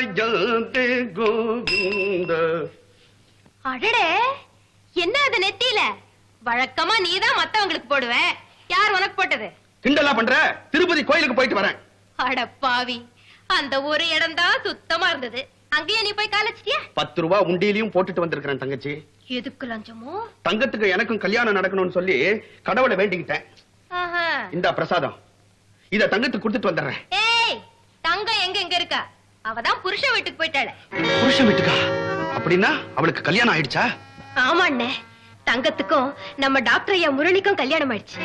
பஜந்தே கோவிந்த. அடடே, என்ன அது நெத்தியில? வழக்கமா நீதான் மத்தவங்களுக்கு போடுவ, யார் உனக்கு போட்டது? கிண்டலா பண்ற? திருப்பதி கோயிலுக்கு போயிட்டு வரேன். அட பாவி, அந்த ஒரு இடம் தான் சுத்தமா இருந்தது, அங்கேயே நீ போய் காலச்சிட்டியா? 10 ரூபாய் உண்டியிலையும் போட்டுட்டு வந்திருக்கிறேன் தங்கச்சி. எதுக்கு லஞ்சமோ? தங்கத்துக்கு எனக்கும் கல்யாணம் நடக்கணும்னு சொல்லி கடவுளை வேண்டிக்கிட்டேன். இந்த பிரசாதம் இத தங்கத்துக்கு கொடுத்துட்டு வந்துடுறேன். ஏய், தங்கம் எங்க இருக்கா? அவதான் புருஷ வீட்டுக்கு போயிட்டாளே. புருஷ வீட்டுக்கா? அப்படின்னா அவளுக்கு கல்யாணம் ஆயிடுச்சா? ஆமா அண்ணே, தங்கத்துக்கும் நம்ம டாக்டர் ஐயா முரளிக்கும் கல்யாணம் ஆயிடுச்சு.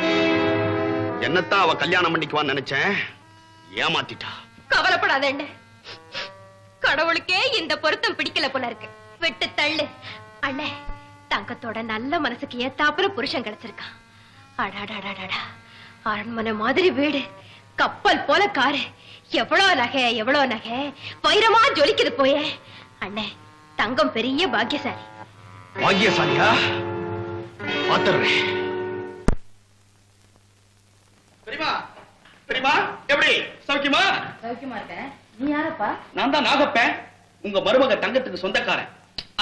என்னத்தான் அவ கல்யாணம் பண்ணிக்குவான்னு நினைச்சேன், ஏமாத்திட்டா. கவலைப்படாத அண்ணே, கடவுளுக்கே இந்த பொருத்தம் பிடிக்கல போல இருக்கு, விட்டு தள்ளு. அண்ணே, தங்கத்தோட நல்ல மனசுக்கு ஏத்தாப்புல புருஷன் கிடைச்சிருக்கான். அடாடாடாடா, அரண்மனை மாதிரி வீடு, கப்பல் போல காரு, எவ்வளவு நகை வைரமா ஜொலிக்குது போயே. அண்ணே, தங்கம் பெரிய பாக்கியசாலி. பாக்கியசாலியா? பாத்துறேன். பெரியமா, பெரியமா, எப்படி சௌக்கியமா? சௌக்கியமா இருக்கேன். நீ யாரப்பா? நான் தான் நாகப்பேன், உங்க மருமக தங்கத்துக்கு சொந்தக்காரன்.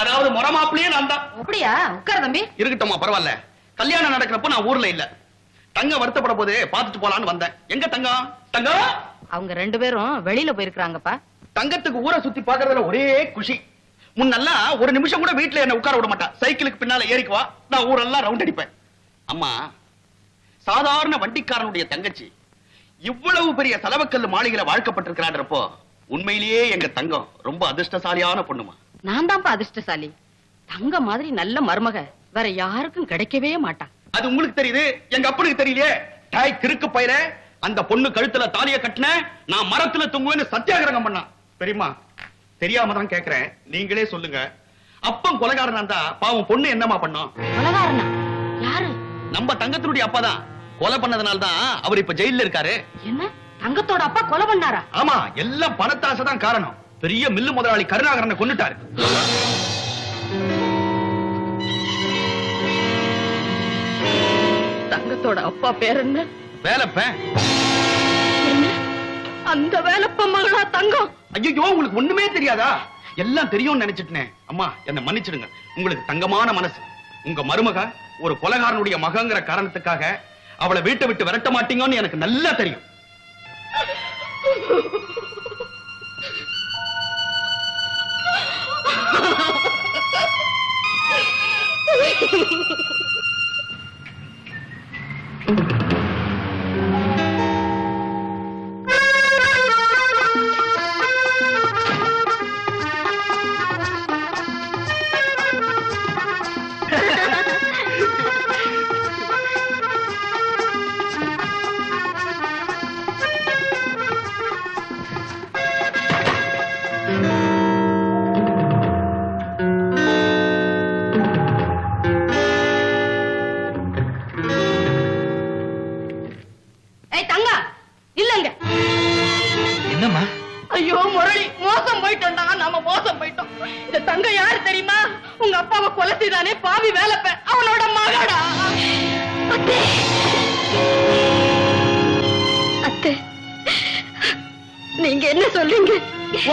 அதாவது மொரமாப்பிளையே நான் தான். அப்படியா? உட்கார தம்பி. இருக்கட்டும்மா, பரவாயில்ல. கல்யாணம் நடக்கிறப்ப நான் ஊர்ல இல்ல, தங்க வருத்தப்பட போது பாத்துட்டு போலான்னு வந்தேன். எங்க தங்கம்? தங்கம் அவங்க 2 பேரும் வெளியில போயிருக்காங்கப்பா. தங்கத்துக்கு ஊரை சுத்தி பாக்குறதுல ஒரே குஷி. முன்னெல்லாம் ஒரு நிமிஷம் கூட வீட்டுல என்ன உட்கார விட மாட்டா. சைக்கிளுக்கு பின்னால ஏறிக்குவா, நான் ஊரெல்லாம் ரவுண்ட் அடிப்பேன். அம்மா, சாதாரண வண்டிக்காரனுடைய தங்கச்சி இவ்வளவு பெரிய செலவுக்கல்லு மாளிகையில வாழ்க்கப்பட்டிருக்கிறான்றப்போ உண்மையிலேயே எங்க தங்கம் ரொம்ப அதிர்ஷ்டசாலியான பொண்ணுமா. நான் தான்ப்பா அதிர்ஷ்டசாலி. தங்க மாதிரி நல்ல மருமக வேற யாருக்கும் கிடைக்கவே மாட்டான். அது உங்களுக்கு தெரியுது, எங்க அப்பனுக்கு தெரியலையே. டாய் கிறுக்கு பயிர, அந்த பொண்ணு கழுத்துல தாலிய கட்டின, நான் மரத்துல தொங்குவேன்னு சத்தியாகிரகம் பண்ணான். பெரியமா, தெரியாம தான் கேக்குறேன், நீங்களே சொல்லுங்க. அப்பன் கொலைகாரனா இருந்தா பாவம் பொண்ணு என்னமா பண்ணோம்? கொலைகாரனா? யாரு? நம்ம தங்கத்தினுடைய அப்பா தான். கொலை பண்ணதுனால தான் அவர் இப்ப ஜெயில்ல இருக்காரு. என்ன, தங்கத்தோட அப்பா கொலை பண்ணாரா? ஆமா, எல்லாம் பணத்தாசை தான் காரணம். பெரிய மில்லு முதலாளி கருணாகரனை கொன்னுட்டாரு. தங்கத்தோட அப்பா பேர் என்ன? வேலப்பன். அந்த வேலப்ப மகளா தங்கம்? ஐயோ, உங்களுக்கு ஒண்ணுமே தெரியாதா? எல்லாம் தெரியும்னு நினைச்சிட்டேன். அம்மா, என்ன மன்னிச்சிடுங்க. உங்களுக்கு தங்கமான மனசு. உங்க மருமக ஒரு கொலைகாரனுடைய மகங்கிற காரணத்துக்காக அவளை வீட்டை விட்டு விரட்ட மாட்டீங்கன்னு எனக்கு நல்லா தெரியும். ஐயோ முரளி, மோசம் போயிட்டோம்டா, நாம மோசம் போயிட்டோம். இந்த தங்க யாரு தெரியுமா? உங்க அப்பாவை கொலை செய்தானே பாவி வேலப்ப, அவனோட மகடா. அத்தை, அத்தை, நீங்க என்ன சொல்றீங்க?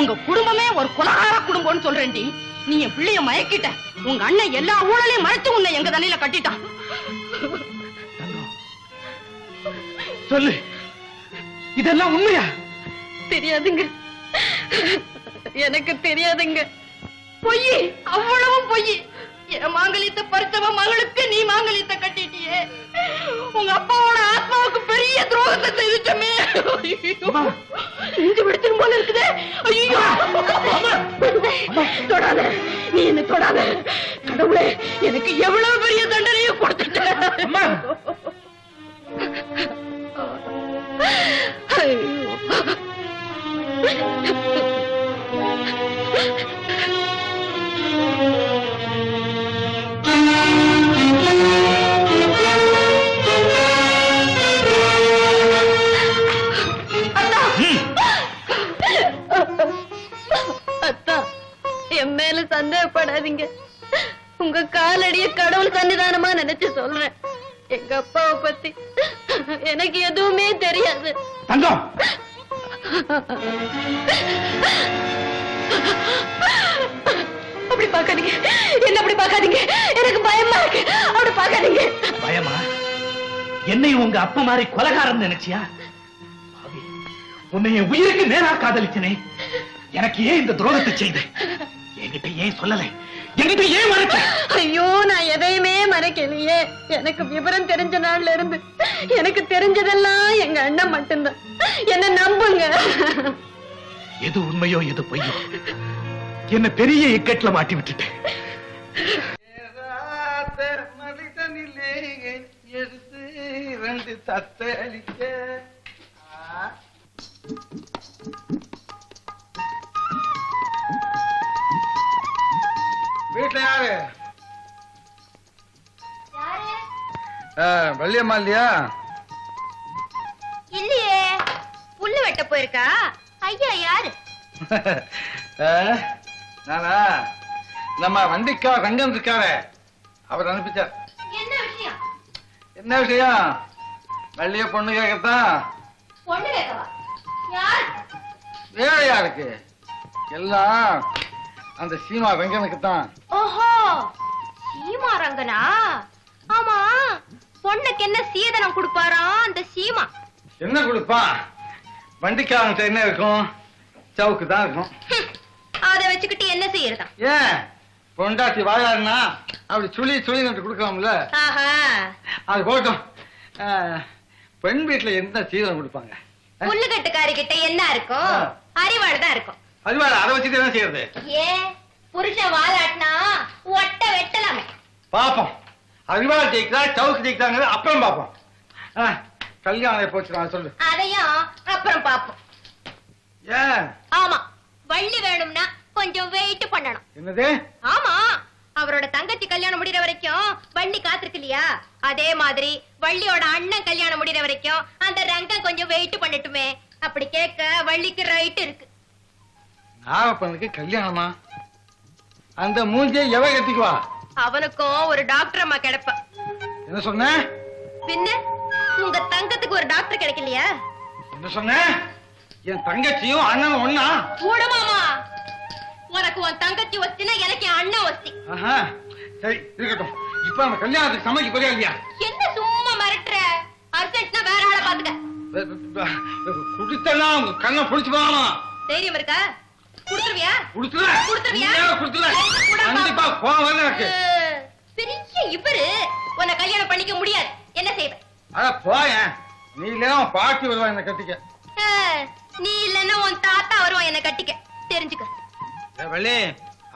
உங்க குடும்பமே ஒரு கொலைகார குடும்பம்னு சொல்றேன்டி. நீ என் பிள்ளைய மயக்கிட்ட. உங்க அண்ணன் எல்லா ஊழலையும் மறைச்சு உன்னை எங்க தலையில கட்டிட்டான். சொல்லு, இதெல்லாம் உண்மையா? தெரியாதுங்க, எனக்கு தெரியாதுங்க. பொய், அவ்வளவும் பொய். என் மாங்கலியத்தை பறிச்சவ மகளுக்கு நீ மாங்கலியத்தை கட்டிட்டியே. உங்க அப்பாவோட ஆத்மாவுக்கு பெரிய துரோகத்தை செய்துட்டமே. நெஞ்சு விடுத்தும் போல இருக்குதே. ஐயோ, தொடாத, நீ என்ன தொடாத. கடவுளே, எனக்கு எவ்வளவு பெரிய தண்டனையை கொடுத்துட்ட. அத்தா, என் மேல சந்தேகப்படாதீங்க. உங்க காலடிய கடவுள் சன்னிதானமா நினைச்சு சொல்றேன். எங்க அப்பாவை பத்தி எனக்கு எதுவுமே தெரியாது. தங்கம், பார்க்காதீங்க, என்ன அப்படி பார்க்காதீங்க, எனக்கு பயமா இருக்கு. அப்படி பார்க்காதீங்க. பயமா? என்னை உங்க அப்பா மாதிரி கொலைகாரன் நினைச்சியா? உன்னை என் உயிருக்கு நேரா காதலிச்சனே, எனக்கு ஏன் இந்த துரோகத்தை செய்த? என்கிட்ட ஏன் சொல்லல? என்கிட்ட ஏன் மறைச்ச? ஐயோ, நான் எதையுமே மறைக்கலையே. எனக்கு விவரம் தெரிஞ்ச நாள்ல இருந்து எனக்கு தெரிஞ்சதெல்லாம் எங்க அண்ணன் மட்டும்தான். என்ன நம்புங்க. எது உண்மையோ எது பொய்யோ, என்ன பெரிய இக்கட்ல மாட்டி விட்டுட்டேன். மனிதனிலே எடுத்து 2 தத்தளிக்க. வீட்டுல யாரு? வள்ளியம்மா இல்லையா? இல்லையே, புல்லு வெட்ட போயிருக்கா. ஐயா யாரு? நானா? நம்ம வண்டிக்கா ரங்கம் இருக்காரு, அவர் அனுப்பிச்சார். என்ன விஷயம்? என்ன விஷயம்? வள்ளிய பொண்ணு கேட்கத்தான். பொண்ணு கேட்கவா? யார்? வேற யாருக்கு? எல்லாம் அந்த சீமா ரங்கனுக்கு தான். ஓஹோ, சீமா ரங்கனா? ஆமா, பொண்ணுக்கு என்ன சீதனம் கொடுப்பாராம் அந்த சீமா? என்ன கொடுப்பா? வண்டிக்காரன் என்ன இருக்கும்? சவுக்கு தான் இருக்கும். அதை வச்சுக்கிட்டு என்ன செய்யறதா? ஏன் பொண்டாட்டி வாழாருன்னா அப்படி சுழி சுழி நட்டு கொடுக்கலாம்ல. ஆஹா, அது போட்டும். பெண் வீட்டுல எந்த சீதனம் கொடுப்பாங்க? புல்லுக்கட்டுக்காரி கிட்ட என்ன இருக்கும்? அறிவாள் தான் இருக்கும். அதுவாள் அதை வச்சுட்டு என்ன செய்யறது? ஏன் புருஷன் வாழாட்டினா ஒட்ட வெட்டலாமே. பாப்போம், அறிவாள் ஜெயிக்கிறா சவுக்கு ஜெயிக்கிறாங்க, அப்புறம் பாப்போம். கல்யாணம் போச்சு சொல்லு. அதையும் அப்புறம் பாப்போம். ஏன்? ஆமா, வள்ளி வேணும்னா கொஞ்சம் வெயிட் பண்ணணும். என்னது? ஆமா, அவரோட தங்கச்சி கல்யாணம் முடிகிற வரைக்கும் வள்ளி காத்திருக்கு இல்லையா? அதே மாதிரி வள்ளியோட அண்ணன் கல்யாணம் முடிகிற வரைக்கும் அந்த ரங்கம் கொஞ்சம் வெயிட் பண்ணட்டுமே. அப்படி கேட்க வள்ளிக்கு ரைட் இருக்கு. நாகப்பனுக்கு கல்யாணமா? அந்த மூஞ்சியை எவ கட்டிக்குவா? அவனுக்கும் ஒரு டாக்டர் அம்மா கிடைப்ப. என்ன சொன்ன? பின்ன உங்க தங்கத்துக்கு ஒரு டாக்டர் கிடைக்கலையா? என்ன சொன்ன? என் தங்கச்சியும் அண்ணனும் ஒண்ணா? கூடமாமா, உனக்கு உன் தங்கச்சி வச்சுனா எனக்கு என் அண்ணன் வச்சு. சரி இருக்கட்டும். இப்ப அந்த கல்யாணத்துக்கு சமைக்க போறியா இல்லையா? என்ன சும்மா மிரட்டுற? அர்ஜென்ட்னா வேற ஆளை பாத்துக்க. குடுத்தனா உங்க கண்ணை புடிச்சு போகாமா? தைரியம் இருக்கா? குடுத்துருவியா? குடுத்துருவியா? கண்டிப்பா கோவம் வரல எனக்கு. பெரிய இவரு உன்னை கல்யாணம் பண்ணிக்க முடியாது. என்ன செய்வ? அட போயேன், நீ இல்லையா பாட்டி வருவா என்ன கட்டிக்க. நீ இல்லன்னா உன் தாத்தா வருவான் என்ன கட்டிக்க, தெரிஞ்சுக்க. வள்ளி,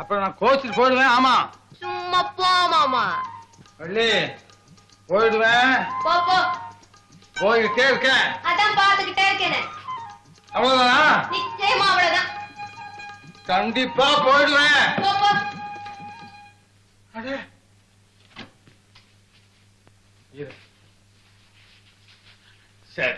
அப்புறம் நான் கோச்சிட்டு போயிடுவேன். ஆமா, சும்மா போ மாமா. வள்ளி, போயிடுவேன். போ போ. போய்கிட்டே இருக்கேன். அதான் பாத்துக்கிட்டே இருக்கேன். அவ்வளவுதானா? நிச்சயமா அவ்வளவுதான். கண்டிப்பா போயிடுவேன். போ போ. அடே இரு. சரி.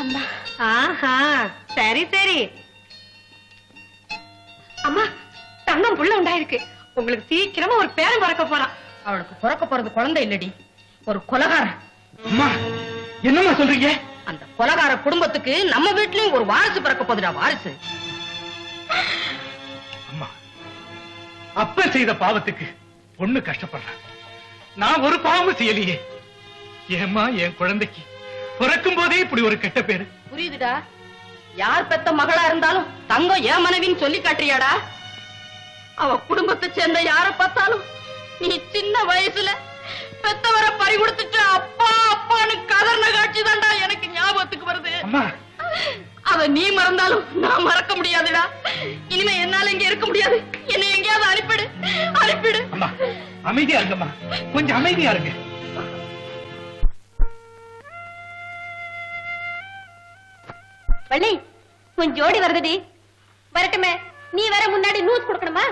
அம்மா. ஆஹா, சரி சரி. அம்மா, தங்கம் புள்ள உண்டாயிருக்கு. உங்களுக்கு சீக்கிரமா ஒரு பேரன் பிறக்க போறான். அவளுக்கு பிறக்க போறது குழந்தை இல்லடி, ஒரு கொலைகாரன். அம்மா, என்னம்மா சொல்றீங்க? அந்த கொலைகார குடும்பத்துக்கு நம்ம வீட்லயும் ஒரு வாரிசு பிறக்க போதுடா, வாரிசு. அம்மா, அப்ப செய்த பாவத்துக்கு பொண்ணு கஷ்டப்படுறான். நான் ஒரு பாவமும் செய்யலையே. ஏம்மா என் குழந்தைக்கு பிறக்கும் போதே இப்படி ஒரு கெட்ட பேரு? புரியுதுடா. யார் பெத்த மகளா இருந்தாலும் தங்கம் ஏன் மனைவின்னு சொல்லி காட்டுறியாடா? அவ குடும்பத்தை சேர்ந்த யார பார்த்தாலும் நீ சின்ன வயசுல பெத்தவரை பறி கொடுத்துட்டு அப்பா அப்பான்னு கதர்ன காட்சி தான்டா எனக்கு ஞாபகத்துக்கு வருது. அம்மா, அத நீ மறந்தாலும் நான் மறக்க முடியாதுடா. இனிமே என்னால இங்க இருக்க முடியாது. என்னை எங்கேயாவது அனுப்பிடு, அனுப்பிடு. அம்மா அமைதியா இருங்கம்மா, கொஞ்சம் அமைதியா இருங்க. வள்ளி, உன் ஜோடி வருதுடி. வரட்டுமே, நீ வர முன்னாடி நூஸ் கொடுக்கணுமா?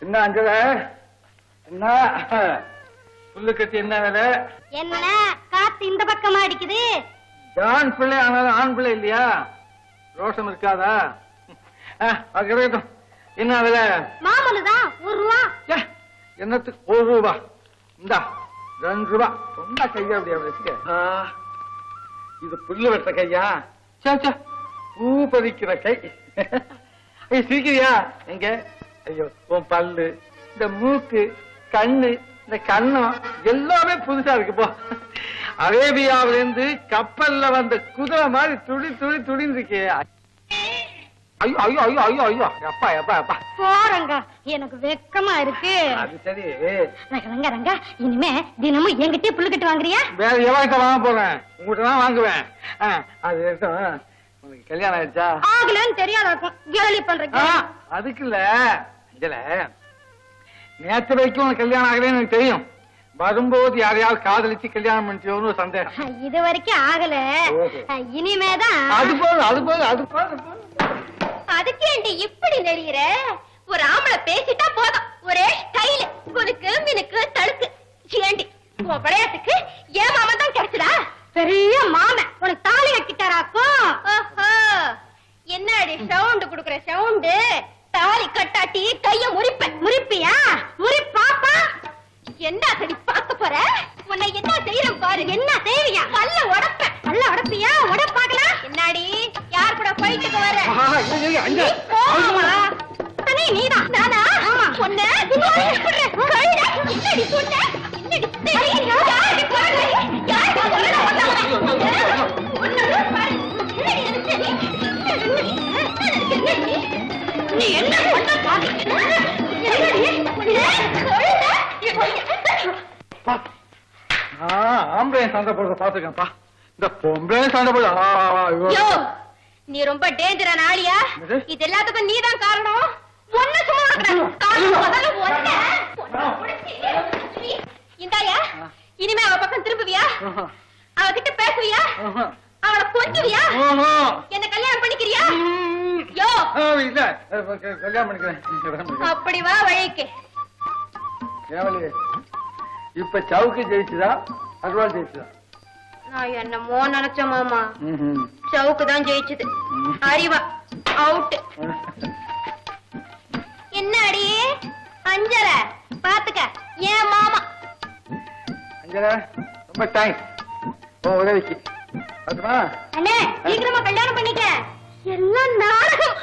என்ன அஞ்சல, என்ன புல்லு கட்டி என்ன வேலை? என்ன காத்து இந்த பக்கமா அடிக்குது? ஆண் பிள்ளை ஆனாலும் ஆண் பிள்ளை இல்லையா? ரோஷம் இருக்காதா? அது கிடைக்கட்டும். என்ன விலை? மாமூலுதான், ₹1. என்னத்துக்கு ₹1? இந்தா ₹2. சொன்னா கையா அப்படி வச்சுக்க. இது புல்லு வெட்ட கையா? சே பூ பதிக்கிற கை. சிரிக்கிறியா? எங்க? ஐயோ, உன் பல்லு, இந்த மூக்கு, கண்ணு, இந்த கண்ணம் எல்லாமே புதுசா இருக்கு. போ, அரேபியாவில இருந்து கப்பல்ல வந்த குதிரை மாதிரி துடின்னு இருக்கே. ஐயோ ஐயோ ஐயோ ஐயோ ஐயோ, அப்பா அப்பா அப்பா போறங்க, எனக்கு வெக்கமா இருக்கு. அது சரி ரங்க ரங்க, இனிமே தினமும் என்கிட்ட புல்லுக்கட்டு வாங்குறியா? வேற எவன்கிட்ட வாங்க போறேன்? உங்ககிட்ட தான் வாங்குவேன். அது உனக்கு கல்யாணம் ஆயிடுச்சா? ஆகலன்னு தெரியாதாக்கும் கேலி பண்றீங்க. அதுக்கு இல்ல அஞ்சல, நேற்று வரைக்கும் உனக்கு கல்யாணம் ஆகலன்னு எனக்கு தெரியும். வரும்போது யாரையாவது காதலிச்சு கல்யாணம் பண்ணிட்டோன்னு ஒரு சந்தேகம். இது வரைக்கும் ஆகல, இனிமேதான். அது போதும் அது போதும் அது போதும். அதுக்கு ஏண்டி இப்படி நெளிகிற? ஒரு ஆம்பளை பேசிட்டா போதும், ஒரே ஸ்டைல், குலுக்கு மினுக்கு தடுக்கு. ஏண்டி உன் விளையாட்டுக்கு ஏன் மாமா தான் கிடைச்சதா? பெரிய மாமன் உனக்கு தாலி கட்டிட்டாராக்கும். என்னடி சவுண்ட் குடுக்குற சவுண்டு? தாலி கட்டாட்டி கைய முறிப்பியா? முறிப்பாப்பா. என்ன சரி பார்க்க போற? உன்னை என்ன செய்யறேன் பாரு. என்ன செய்வியா? பல்ல உடைப்பேன். பல்ல உடைப்பியா? உடைப்பாக்கலாம். என்னடி யார் கூட போயிட்டு வர? நீதான் நானா? ஆமா. சொன்ன என்னடி சொன்ன? நீ என்ன ஆம்பளை சண்டை போடுறத பாத்துக்கப்பா. இந்த பொம்பளை சண்டை போடு. நீ ரொம்ப டேஞ்சரான ஆளியா? இது எல்லாத்துக்கும் நீதான் காரணம். ஒண்ணு இந்தாயா, இனிமே அவ பக்கம் திரும்புவியா? அவகிட்ட பேசுவியா? அவளை கொஞ்சுவியா? என்ன கல்யாணம் பண்ணிக்கிறியா? இல்ல கல்யாணம் பண்ணிக்கிறேன். அப்படி வா வழிக்கு. இப்ப சவுக்கு ஜெயிச்சுதா அருவாள் ஜெயிச்சுதா? நான் என்னமோ நினைச்ச மாமா, சவுக்கு தான் ஜெயிச்சுது. அறிவா அவுட். என்ன அடி அஞ்சல பாத்துக்க, ஏன் மாமா. அஞ்சல ரொம்ப தேங்க்ஸ் உதவிக்கு. அண்ணே சீக்கிரமா கல்யாணம் பண்ணிக்க. எல்லாம் நாடகம்.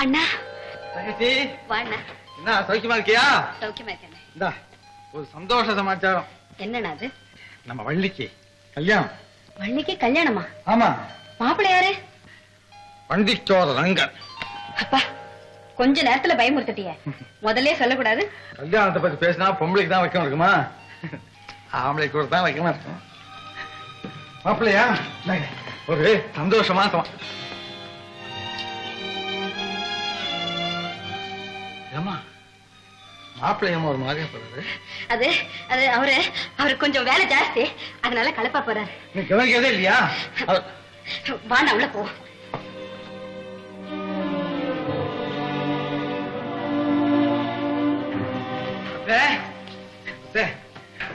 அண்ணா தங்கச்சி வாண்ணா. என்ன சௌக்கியமா இருக்கியா? சௌக்கியமா இருக்கேன். இந்தா ஒரு சந்தோஷ சமாச்சாரம். என்னண்ணா அது? நம்ம வள்ளிக்கு கல்யாணம். வள்ளிக்கு கல்யாணமா? ஆமா. மாப்பிள்ளை யாரு? பண்டிச்சோர ரங்கன். அப்பா கொஞ்ச நேரத்துல பயமுறுத்திட்டிய. முதல்ல சொல்லக்கூடாது. கல்யாணத்தை பத்தி பேசினா பொம்பளைக்கு தான் வைக்கணும் இருக்குமா? ஆம்பளை கூட தான் வைக்கணும் இருக்கும். மாப்பிள்ளையா ஒரு சந்தோஷமா ஏமா மாப்பிள்ளையம்மா ஒரு மாதிரியா போறாரு? அது அது அவரு கொஞ்சம் வேலை ஜாஸ்தி, அதனால கலப்பா போறாரு. நீ கவனிக்கிறதே இல்லையா? வாண்ணா உள்ள போ.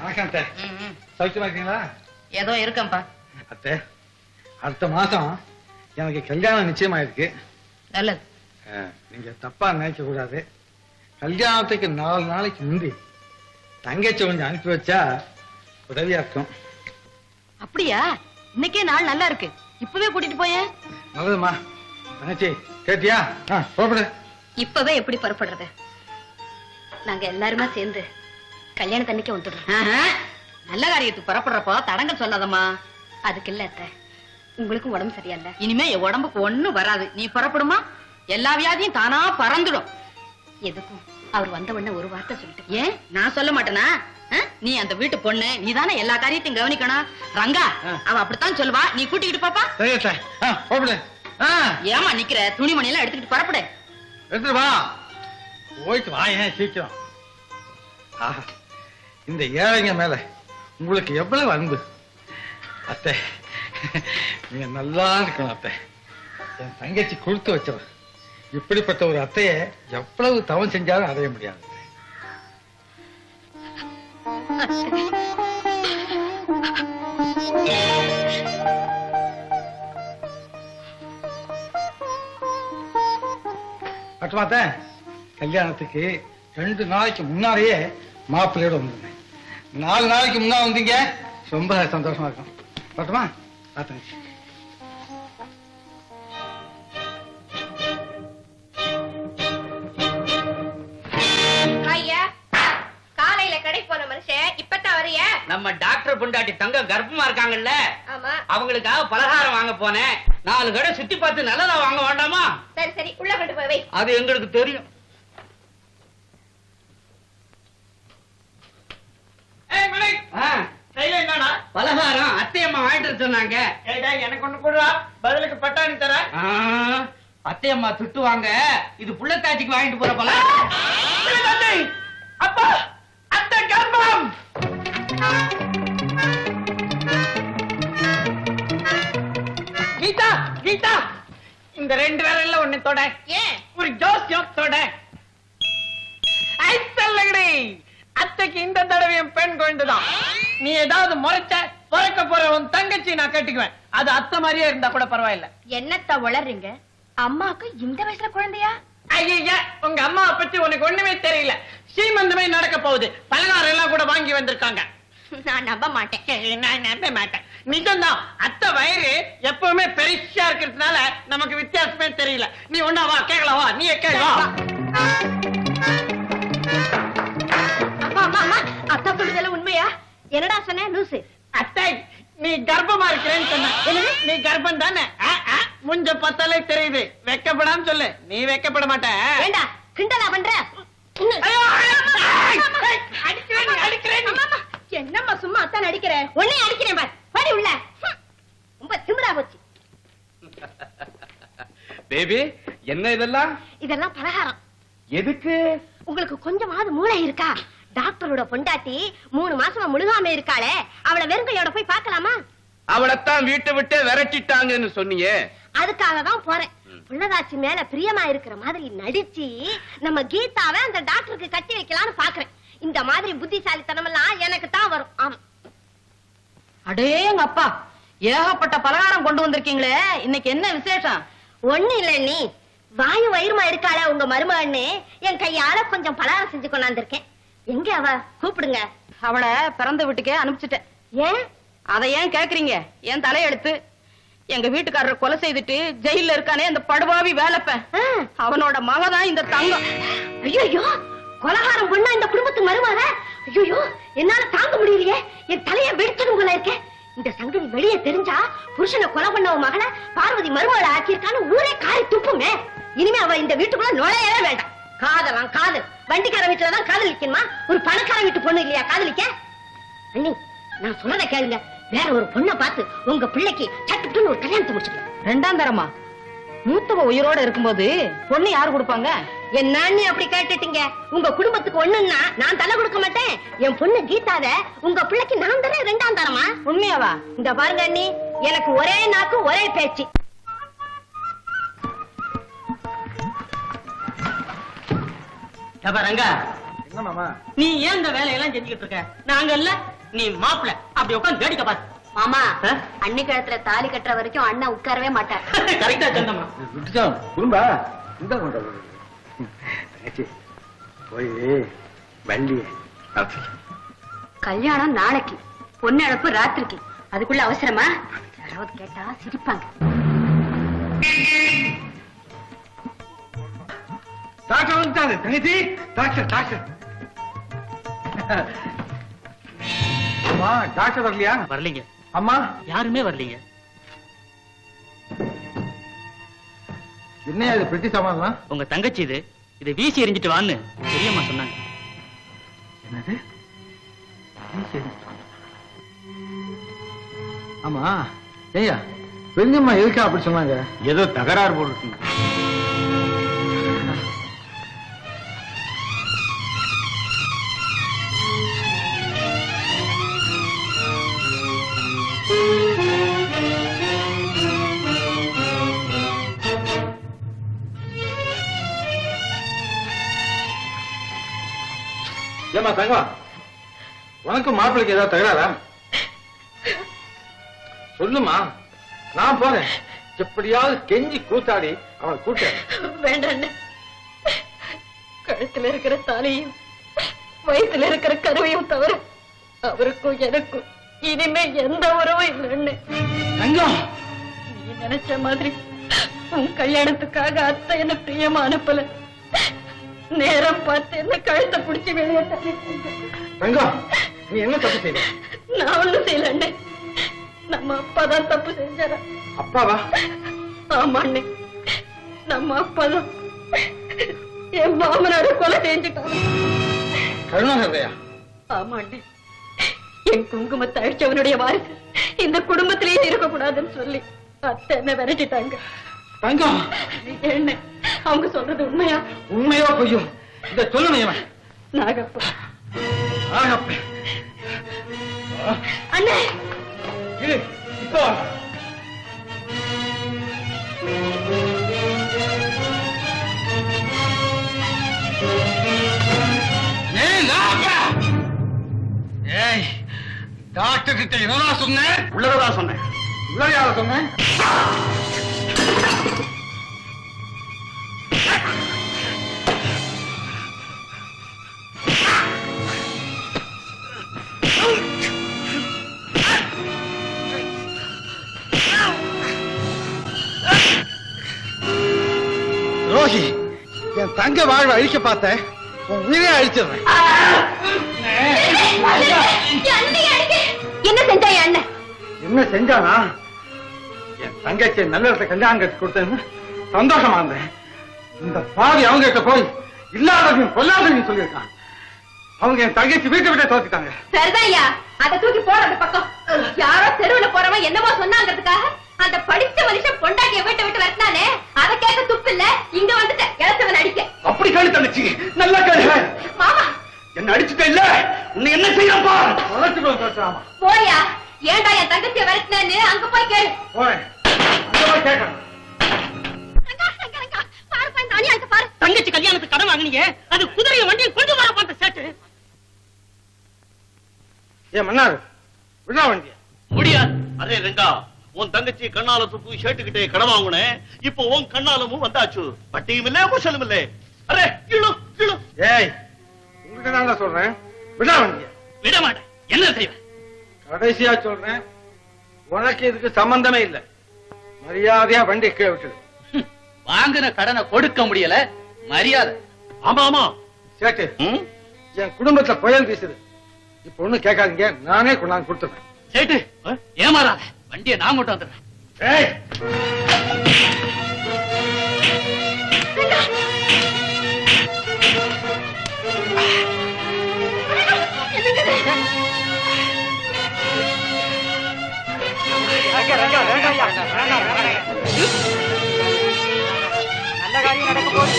வணக்கம் அத்தை. சௌக்கியமா இருக்கீங்களா? ஏதோ இருக்கம்பா. அத்தை அடுத்த மாசம் எனக்கு கல்யாணம் நிச்சயமாயிருக்கு. நல்லது. நீங்க தப்பா நினைக்க கூடாது. கல்யாணத்துக்கு 4 நாளைக்கு முந்தி தங்கச்சி கொஞ்சம் அனுப்பி வச்சா உதவியா இருக்கும். அப்படியா? இன்னைக்கே நாள் நல்லா இருக்கு, இப்பவே கூட்டிட்டு போய. நல்லதுமா. தங்கச்சி கேட்டியா? புறப்படு. இப்பவே எப்படி புறப்படுறது? நாங்க எல்லாருமா சேர்ந்து கல்யாணத்தன்னைக்கு வந்துடுறோம். நல்ல காரியத்துக்கு புறப்படுறப்போ தடங்கள் சொல்லாதம்மா. அதுக்கு இல்ல அத்தை, உங்களுக்கும் உடம்பு சரியில்லை. இனிமே என் உடம்புக்கு ஒண்ணும் வராது. நீ புறப்படுமா, எல்லா வியாதியும் தானா பறந்துடும். எதுக்கும் அவர் வந்த உடனே ஒரு வார்த்தை சொல்லிட்டு. ஏன் நான் சொல்ல மாட்டேனா? நீ அந்த வீட்டு பொண்ணு, நீ தானே எல்லா காரியத்தையும் கவனிக்கணும். ரங்கா அவ அப்படித்தான் சொல்லுவா, நீ கூட்டிக்கிட்டு பாப்பா. ஏமா நிக்கிற? துணிமணி எல்லாம் எடுத்துக்கிட்டு புறப்படு. எடுத்துட்டு வா. போயிட்டு வா. ஏன் சீக்கிரம். இந்த ஏழைங்க மேல உங்களுக்கு எவ்வளவு அன்பு அத்தை. நீங்க நல்லா இருக்கணும் அத்தை. என் தங்கச்சி கொடுத்து வச்சவ. இப்படிப்பட்ட ஒரு அத்தைய எவ்வளவு தவம் செஞ்சாலும் அடைய முடியாது. பட்டுமாத்த கல்யாணத்துக்கு 2 நாளைக்கு முன்னாலேயே மாப்பிள்ளையோட வந்துருந்தேன். 4 நாளைக்கு முன்னா வந்தீங்க, ரொம்ப சந்தோஷமா இருக்கும். பட்டுமா பார்த்துங்க. ஐயா, காலையில கடை போன மனுஷன் இப்பதான் வரைய. நம்ம டாக்டர் பொண்டாட்டி தங்க கர்ப்பமா இருக்காங்கல்ல, ஆமா. அவங்களுக்காக பலகாரம் வாங்க போனேன். 4 கடை சுத்தி பார்த்து நல்லதா வாங்க வேண்டாமா? சரி சரி, உள்ள கொண்டு போய் வை. அது எங்களுக்கு தெரியும். பலகாரம் அத்தையம்மா வாங்கிட்டு சொன்னாங்க. எனக்கு ஒண்ணு கூட பதிலுக்கு பட்டாணி தர. அத்தையம்மா திட்டுவாங்க. இது புள்ளத்தாச்சிக்கு வாங்கிட்டு போற பலகாரம். அப்பா, அத்தை கர்ப்பம். கீதா, கீதா, இந்த 2 விரல்ல ஒண்ணு தொட. ஏன்? ஒரு ஜோசியம் தொட. ஐசல்லங்கடி, அத்தைக்கு இந்த தடவையும் பெண் குழந்தைதான். நீ ஏதாவது முறைச்ச, பிறக்க போற உன் தங்கச்சி நான் கட்டிக்குவேன். அது அத்தை மாதிரியே இருந்தா கூட பரவாயில்ல. என்னத்த வளர்றீங்க? அம்மாக்கு இந்த வயசுல குழந்தையா? ஐயா, உங்க அம்மாவை பத்தி உனக்கு ஒண்ணுமே தெரியல. சீமந்தமே நடக்க போகுது. பலகாரம் எல்லாம் கூட வாங்கி வந்திருக்காங்க. நான் நம்ப மாட்டேன். நான் நம்ப மாட்டேன். நிஜம்தான். அத்தை வயிறு எப்பவுமே பெருசா இருக்கிறதுனால நமக்கு வித்தியாசமே தெரியல. நீ ஒன்னா வா, கேட்கலாம் வா. நீ கேட்கவா? அம்மா அம்மா அம்மா, அத்தா சொல்றதெல்லாம் உண்மையா? என்னடா சொன்ன லூசு? அத்தை, நீ கர்ப்பமா இருக்கிறேன்னு சொன்ன. நீ கர்ப்பம் தானே? முஞ்ச பத்தாலே தெரியுது. வெக்கப்படாம சொல்லு. நீ வெக்கப்பட மாட்ட. ஏண்டா கிண்டலா பண்ற? என்னம்மா சும்மா அத்தான் அடிக்கிற? உன்னை அடிக்கிறேன் பார். படி உள்ள. ரொம்ப திமிரா போச்சு. பேபி, என்ன இதெல்லாம்? இதெல்லாம் பலகாரம். எதுக்கு? உங்களுக்கு கொஞ்சமாவது மூளை இருக்கா? டாக்டரோட பொண்டாட்டி 3 மாசமா முழுகாம இருக்காளே, அவளை வெறுங்கையோட போய் பார்க்கலாமா? அவளைத்தான் வீட்டை விட்டு விரட்டிட்டாங்கன்னு சொன்னியே. அதுக்காக தான் போறேன். புள்ளதாச்சி மேல பிரியமா இருக்கிற மாதிரி நடிச்சு நம்ம கீதாவை அந்த டாக்டருக்கு கட்டி வைக்கலாம்னு பாக்குறேன். இந்த மாதிரி புத்திசாலித்தனம் எல்லாம் எனக்கு தான் வரும். ஆமா. அடேங்க அப்பா, ஏகப்பட்ட பலகாரம் கொண்டு வந்திருக்கீங்களே, இன்னைக்கு என்ன விசேஷம்? ஒண்ணு இல்ல, நீ வாயு வயிறுமா இருக்காள உங்க மருமகன்னு என் கையால கொஞ்சம் பலகாரம் செஞ்சு கொண்டாந்துருக்கேன். எங்க அவ? கூப்பிடுங்க. அவளை பிறந்த வீட்டுக்கே அனுப்பிச்சிட்டேன். ஏன்? அதை ஏன் கேக்குறீங்க? என் தலையெடுத்து எங்க வீட்டுக்காரர் கொலை செய்துட்டு ஜெயில இருக்கானே அந்த படுபாவி வேலைப்பேன், அவனோட மகதான் இந்த தங்கம். ஐயோ, கொலகாரம் பண்ணா இந்த குடும்பத்துக்கு மருமக? ஐயோ, என்னால தாங்க முடியலையே. என் தலைய வெடிச்சிடும் போல இருக்கேன். இந்த சங்கதி வெளியே தெரிஞ்சா புருஷனை கொலை பண்ண மகளை பார்வதி மருமகளை ஆக்கியிருக்கான்னு ஊரே காரி துப்புமே. இனிமே அவ இந்த வீட்டுக்குள்ள நுழையவே வேண்டாம். காதலாம் காதல். வண்டிக்கார வீட்டுலதான் காதலிக்கணுமா? ஒரு பணக்கார வீட்டு பொண்ணு இல்லையா காதலிக்க? அண்ணி, நான் சொன்னதை கேளுங்க. வேற ஒரு பொண்ணை பார்த்து உங்க பிள்ளைக்கு சட்டுன்னு ஒரு கல்யாணத்தை முடிச்சுக்கலாம். 2ஆம் தரமா? மூத்தவ உயிரோட இருக்கும்போது பொண்ணு யாரு கொடுப்பாங்க? என்ன நீ அப்படி கேட்டுட்டீங்க? உங்க குடும்பத்துக்கு ஒண்ணுன்னா நான் தலை கொடுக்க மாட்டேன். என் பொண்ணு கீதாவ உங்க பிள்ளைக்கு நான் தரேன் 2ஆம் தரமா. உண்மையாவா? இந்த பாருங்க அண்ணி, எனக்கு ஒரே நாக்கு ஒரே பேச்சு. ரங்கா, என்ன மாமா? நீ ஏன் இந்த வேலையெல்லாம் செஞ்சுக்கிட்டு இருக்க? நாங்க இல்ல, நீ மாப்பிள்ள. அப்படி உட்காந்து வேடிக்கை பாத்து. மாமா, அண்ணி கழுத்துல தாலி கட்டுற வரைக்கும் அண்ணன் உட்காரவே மாட்டார். கரெக்டா சொன்னமா. விட்டுச்சோம் குடும்பா இந்த கொண்ட போய் வள்ளி கல்யாணம் நாளைக்கு, பொண்ணு அழைப்பு ராத்திரிக்கு. அதுக்குள்ள அவசரமா? யாராவது கேட்டா சிரிப்பாங்க. டாக்டர் வந்துட்டாரு. தங்கச்சி, டாக்டர் டாக்டர். அம்மா, டாக்டர் வரலையா? வரலீங்க. அம்மா, யாருமே வரலீங்க. என்ன இது பெட்டி சாமான்? உங்க தங்கச்சி இது, இதை வீசி எறிஞ்சிட்டு வான்னு பெரியம்மா சொன்னாங்க. என்னது? ஆமா, ஏய்யா பெரியம்மா எதுக்கா அப்படி சொன்னாங்க? ஏதோ தகராறு போட்டு. ஏமா தங்கம், உனக்கு மாப்பிள்ளைக்கு ஏதாவது தகராறா? சொல்லுமா, நான் போறேன். எப்படியாவது கெஞ்சி கூத்தாடி அவளை கூட்டாரு. வேண்டாம், கழுத்துல இருக்கிற தாலியும் வயிற்றுல இருக்கிற கருவையும் தவிர அவருக்கும் எனக்கும் இனிமே எந்த உறவும் இல்லைன்னு. நீ நினைச்ச மாதிரி உன் கல்யாணத்துக்காக அத்தை என்ன பிரியமா அனுப்பல. நேரம் பார்த்து என்ன கழுத்தை பிடிச்சி வெளியே நீ என்ன தப்பு செய்ய? நான் ஒண்ணும் செய்யல. நம்ம அப்பாதான் தப்பு செஞ்சாரா? அப்பாவா? ஆமா அண்ணே, நம்ம அப்பாதான் என் மாமனார கொலை செஞ்சுட்டாங்க. கருணாகரையா? ஆமா அண்ணே, என் குங்குமத்தை அழிச்சவனுடைய வாரிசு இந்த குடும்பத்திலேயே இருக்கக்கூடாதுன்னு சொல்லி அத்தை என்ன விரட்டிட்டாங்க. தங்கம் என்ன அவங்க சொல்றது உண்மையா? உண்மையோ பொய்யோ இத சொல்லணும். நாகப்பா அண்ணே இப்போ டாக்டர் கிட்ட என்னதான் சொன்னேன்? உள்ளதான் சொன்னேன். உள்ளதையால சொன்னேன்? ரோஹி, என் தங்க வாழ்வை அழிக்க பார்த்தேன், உன் உயிரை அழிச்சிடுறேன். என்ன செஞ்சா அண்ணன்? என்ன செஞ்சானா? என் தங்கச்சி நல்ல இடத்த கல்யாணம் கட்டி கொடுத்தேன்னு சந்தோஷமா இருந்தேன். இந்த பாவி அவங்க கிட்ட போய் இல்லாததையும் கொல்லாததையும் சொல்லியிருக்கான். அவங்க என் தங்கச்சி வீட்டை விட்டே தோத்துட்டாங்க. சரிதான்யா, அதை தூக்கி போற அந்த பக்கம். யாரோ தெருவுல போறவன் என்னமோ சொன்னாங்கிறதுக்காக அந்த படிச்ச மனுஷன் பொண்டாட்டிய வீட்டை விட்டு வரட்டானே, அதை கேட்க துப்பு இல்ல. இங்க வந்துட்ட இளத்தவன் அடிக்க. அப்படி கேளு தங்கச்சி, நல்லா கேளு. மாமா என்ன அடிச்சுட்ட இல்ல, உன்னை என்ன செய்யப்பா? போயா, ஏண்டா என் தங்கச்சிய வரட்டினு அங்க போய் கேளு. தங்கச்சி கல்யாணத்துக்கு கடன் வாங்கினீங்க, அது குதிரைய வண்டியை கொண்டு வர பார்த்த சேட்டு. ஏன் மன்னாரு விழா வண்டிய முடியாது. அதே ரெங்கா, உன் தங்கச்சி கண்ணால துப்பு ஷேட்டுக்கிட்டே கடன் வாங்குனேன். இப்போ உன் கண்ணாலமும் வந்தாச்சு. பட்டியும் இல்ல குசலும் இல்ல. அரே இழு இழு. ஏய், உங்ககிட்ட தான் சொல்றேன், விழா வண்டிய விட மாட்டேன். என்ன செய்வேன்? கடைசியா சொல்றேன், உனக்கு இதுக்கு சம்பந்தமே இல்லை. மரியாதையா வண்டி கீழே விட்டுடு. வாங்கின கடனை கொடுக்க முடியல, மரியாதை. ஆமா ஆமா சேட்டு, என் குடும்பத்துல புயல் வீசுது. இப்ப ஒண்ணு கேட்காதீங்க, நானே கொண்டாந்து கொடுத்துறேன். சேட்டு ஏமாறாத, வண்டியை நான் கொண்டு வந்துடுறேன். ஏய், நல்ல காரியம் நடக்கும் போது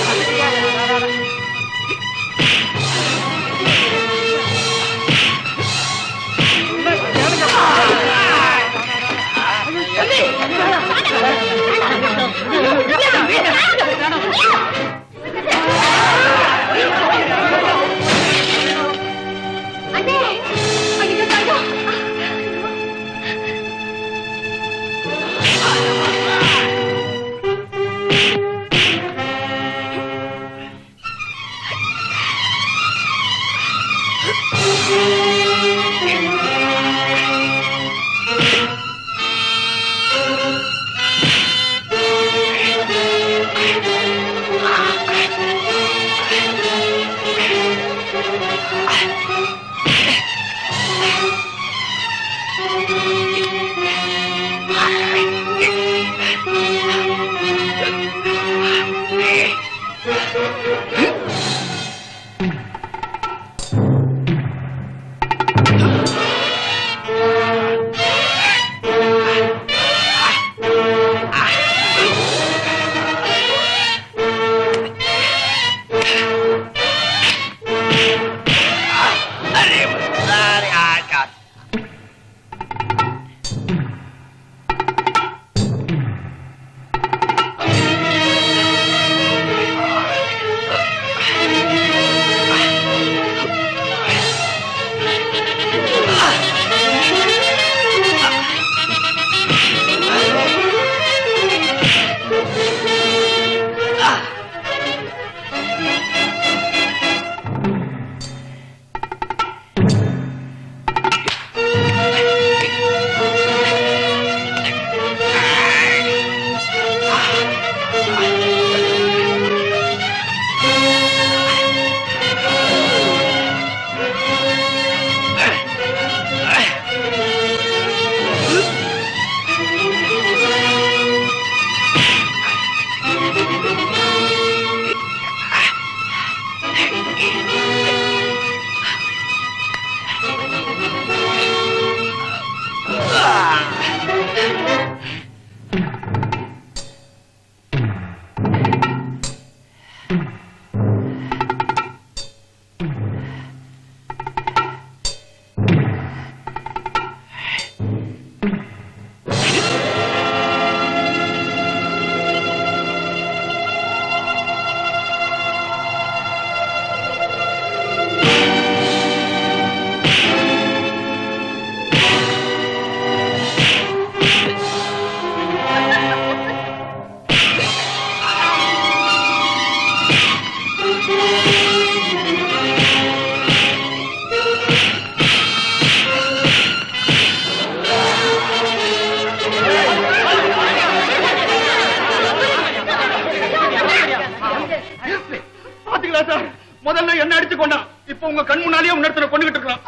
உங்க கண் முன்னாலேயே உணர்த்தனை கொண்டுகிட்டு இருக்கலாம்.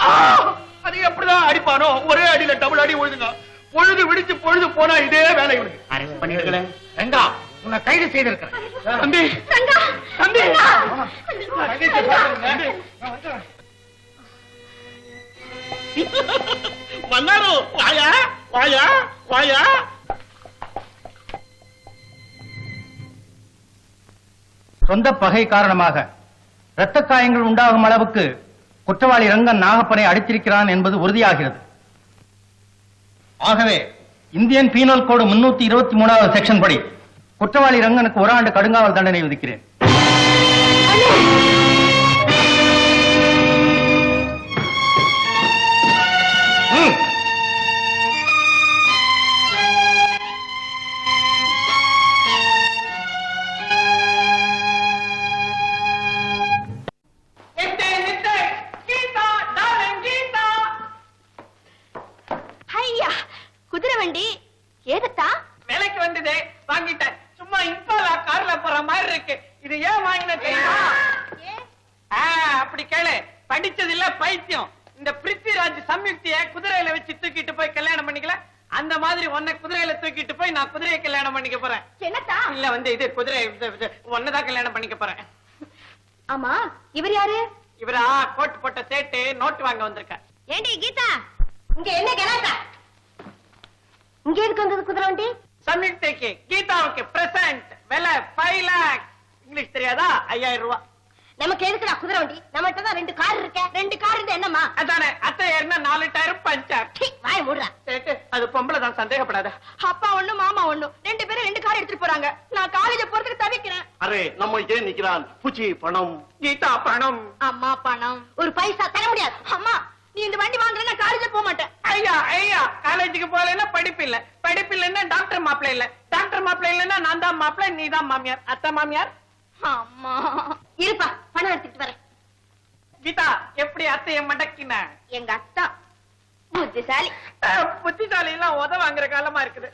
அது எப்படிதான் அடிப்பானோ, ஒரே அடியில டபுள் அடி விழுதுங்க. பொழுது விடிச்சு பொழுது போனா இதே வேலை இவனுக்கு. அரசு பண்ணிருக்கேன் ரங்கா, உன்னை கைது செய்திருக்கிறேன். தம்பி தம்பி மன்னாரு, வாயா வாயா வாயா. சொந்த பகை காரணமாக இரத்த காயங்கள் உண்டாகும் அளவுக்கு குற்றவாளி ரங்கன் நாகப்பனை அடித்திருக்கிறான் என்பது உறுதியாகிறது. ஆகவே இந்தியன் பீனல் கோடு 323வது செக்ஷன் படி குற்றவாளி ரங்கனுக்கு 1 ஆண்டு கடுங்காவல் தண்டனை விதிக்கிறேன். குதிரை வண்டி ஏதத்தா? விலைக்கு வந்ததே வாங்கிட்டேன். சும்மா இம்பாலா கார்ல போற மாதிரி இருக்கு. இது ஏன் வாங்கின தெரியுமா? அப்படி கேளு. படிச்சது இல்ல பைத்தியம். இந்த பிருத்விராஜ் சம்யுக்திய குதிரையில வச்சு தூக்கிட்டு போய் கல்யாணம் பண்ணிக்கல, அந்த மாதிரி உன்னை குதிரையில தூக்கிட்டு போய் நான் குதிரையை கல்யாணம் பண்ணிக்க போறேன். என்னத்தா? இல்ல இது குதிரை ஒன்னதான் கல்யாணம் பண்ணிக்க போறேன். ஆமா, இவர் யாரு? இவரா கோட்டு போட்ட சேட்டு நோட்டு வாங்க வந்திருக்க. ஏண்டி கீதா, இங்க என்ன கலாட்டா? இங்க எதுக்கு வந்தது குதிரை வண்டி? சம்யுக்திக்கு கீதாவுக்கு பிரசன்ட். விலை 5 lakhs. இங்கிலீஷ் தெரியாதா? 5000 ரூபாய். நமக்கு எதுக்குடா குதிரை வண்டி? நம்மகிட்ட தான் 2 கார் இருக்கே. 2 கார் இருந்தா என்னம்மா? அதானே அத்தை ஏறினா 4 டயரும் பஞ்சர். வாய் மூடுறா. சேட்டு அது பொம்பளை தான், சந்தேகப்படாத. அப்பா ஒண்ணு மாமா ஒண்ணு 2 பேரும் 2 கார் எடுத்துட்டு போறாங்க. நான் காலேஜ் போறதுக்கு தவிக்கிறேன். அரே நம்ம ஏன் நிக்கிறான்? பூச்சி பணம். கீதா பணம். அம்மா பணம் ஒரு பைசா தர முடியாது. அம்மா நீ இந்த வண்டி வாங்குற, நான் காலேஜ் போக மாட்டேன். ஐயா காலேஜுக்கு போகலன்னா படிப்பு இல்ல, படிப்பு இல்லன்னா டாக்டர் மாப்பிள்ளை இல்ல, டாக்டர் மாப்பிள்ளை இல்லன்னா நான் தான் மாப்பிள்ளை, நீ தான் மாமியார். அத்தை மாமியார். அம்மா இருப்பா, பணம் எடுத்துட்டு வரேன். கீதா எப்படி அத்தைய மடக்கின? எங்க அத்தா புத்திசாலி. புத்திசாலி எல்லாம் உத வாங்குற காலமா இருக்குது.